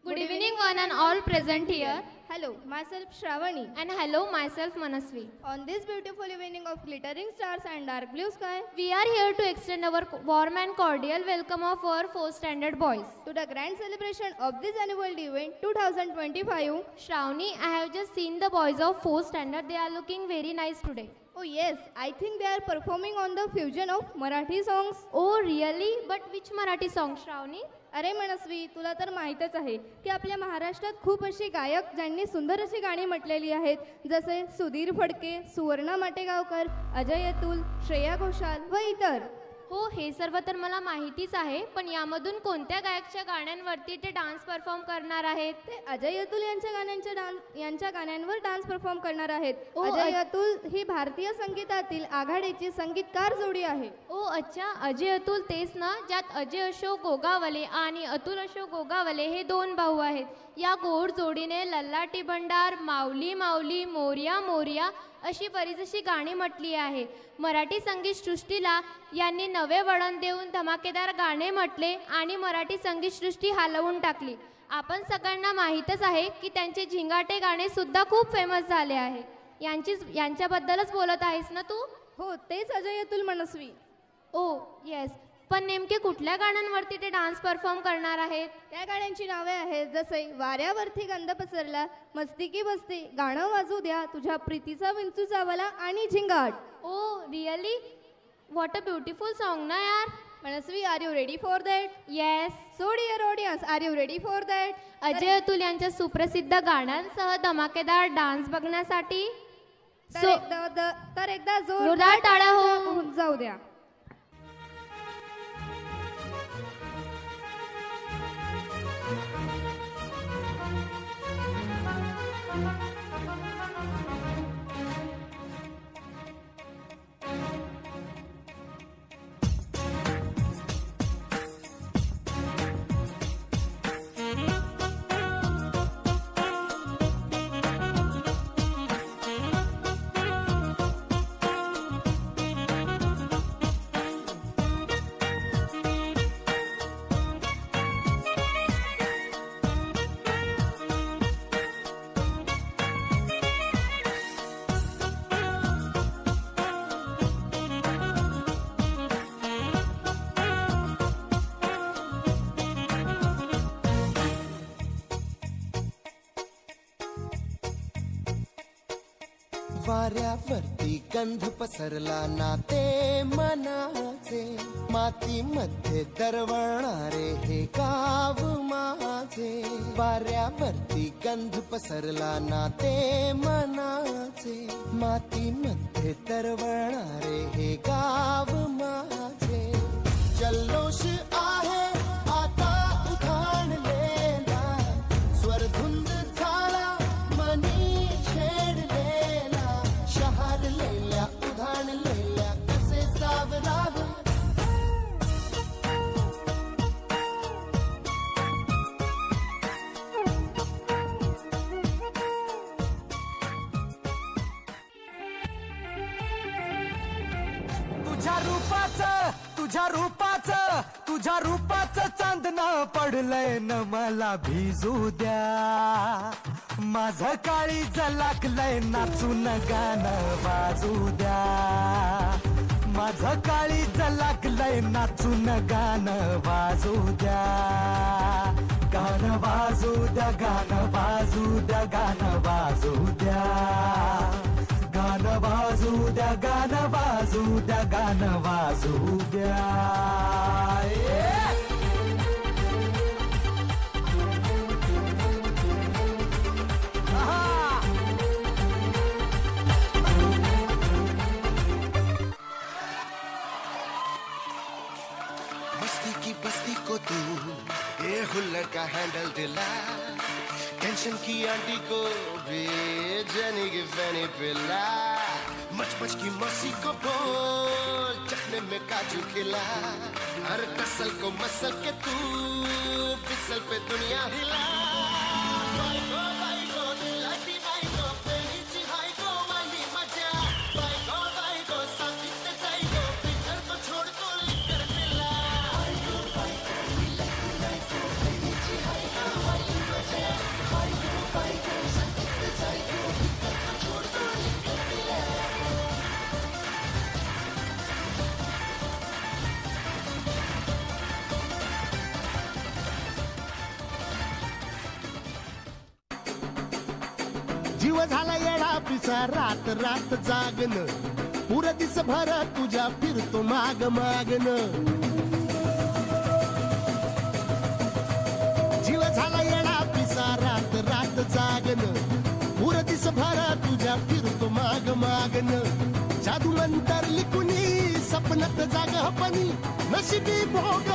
Good evening, one and all present here. Hello, myself Shravani. And hello, myself Manasvi. On this beautiful evening of glittering stars and dark blue sky, We are here to extend our warm and cordial welcome of our 4th standard boys. to the grand celebration of this annual event 2025. Shravani, I have just seen the boys of 4th standard. They are looking very nice today. Oh yes, I think they are performing on the fusion of Marathi songs. Oh, really? But which Marathi song, Shravani? अरे मनस्वी, तुला तर माहीतच आहे की आपल्या महाराष्ट्रात खूप अशी गायक ज्यांनी सुंदर अशी गाणी म्हटलेली आहेत जसे सुधीर फडके, सुवर्णा माटेगावकर, अजय अतुल, श्रेया घोषाल व इतर. हो, हे सर्व तर मला माहितीच आहे, पण यामधून कोणत्या गायकच्या गाण्यांवरती ते डान्स परफॉर्म करणार आहेत? ते अजय अतुल यांच्या गाण्यांवर डान्स परफॉर्म करणार आहेत. ओ, अजय अतुल ही भारतीय संगीतातील आघाडीची संगीतकार जोडी आहे. ओ अच्छा, अजय अतुल तेच ना, ज्यात अजय अशोक गोगावले आणि अतुल अशोक गोगावले हे 2 भाऊ आहेत. या गोड जोडीने लल्लाटी भंडार, माऊली माऊली, मोरया मोरया अशी बरीच अशी गाणी म्हटली आहे. मराठी संगीत सृष्टीला यांनी नवे वळण देऊन धमाकेदार गाणे म्हटले आणि मराठी संगीत सृष्टी हलवून टाकली. आपण सगळ्यांना माहीतच आहे की त्यांचे झिंगाटे गाणे सुद्धा खूप फेमस झाले आहे. यांच्याबद्दलच बोलत आहेस ना तू? हो, तेच अजय अतुल मनस्वी. ओ येस, पण नेमके कुठल्या गाण्यांवरती ते डान्स परफॉर्म करणार आहेत? त्या गाण्यांची नावे आहेत जसे वाऱ्यावरती गंध पसरला, मस्ती की बस्ती, गाणं वाजू द्या, तुझ्या प्रीतीचा विंचू चावला आणि Zingaat. Oh really? What a beautiful song ना यार. Manasvi, are you ready for that? Yes. So dear audience, are you ready for that? Ajay Atul यांच्या सुप्रसिद्ध गाण्यांसह धमाकेदार डान्स बघण्यासाठी तर एकदा जोरदार टाळ्या हो. जाऊ द्या. वाऱ्यावरती गंध पसरला नाते मनाचे, मातीमध्ये दरवळणारे हे गाव माझे. वाऱ्यावरती गंध पसरला नाते मनाचे, मातीमध्ये दरवळणारे हे गाव माझे. जल्लोष आहे आता उधाणलेला, स्वरधुंद झाला मनी छेडलेला, शहारलेल्या उधाणलेल्या कसे सावराव. तुझ्या रूपाचं चांदणं पडलंय न मला भिजू द्या. माझं काळीज लागलंय नाचून गाणं वाजू द्या. माझं काळीज लागलंय नाचून गाणं वाजू द्या. गाणं वाजू द्या, गाणं वाजू द्या, गाणं वाजू द्या. गाणं वाजू द्या, गाणं वाजू द्या, गाणं वाजू द्या. बस्ती की बस्ती को तू ये हुल्लड़ का हैंडल दिला, टेंशन की आंटी को भी जनी की फैनी पिला. मच की मसी को बोल, चखने में काजू खिला, हर कसल को मसल के तू फिसल पे दुनिया हिला. बाई को दिलाती बाई को पेली चिहाई को वाली मजा. बाई को साथी जाई को फिकर को छोड़ को लिकर पिला. बाई को दिलाती बाई को पेली चिहाई को वाली मजा. जीव झाला येडा पिसा रात रात जागन पुर दिस भर तुझ्या फिरतो माग मागन जीव झाला येडा पिसा रात रात जागन पुर दिस भर तुझ्या फिरतो माग मागन जादू मंतर लिकुनी सपनात जाग हपनी नशिबी भोग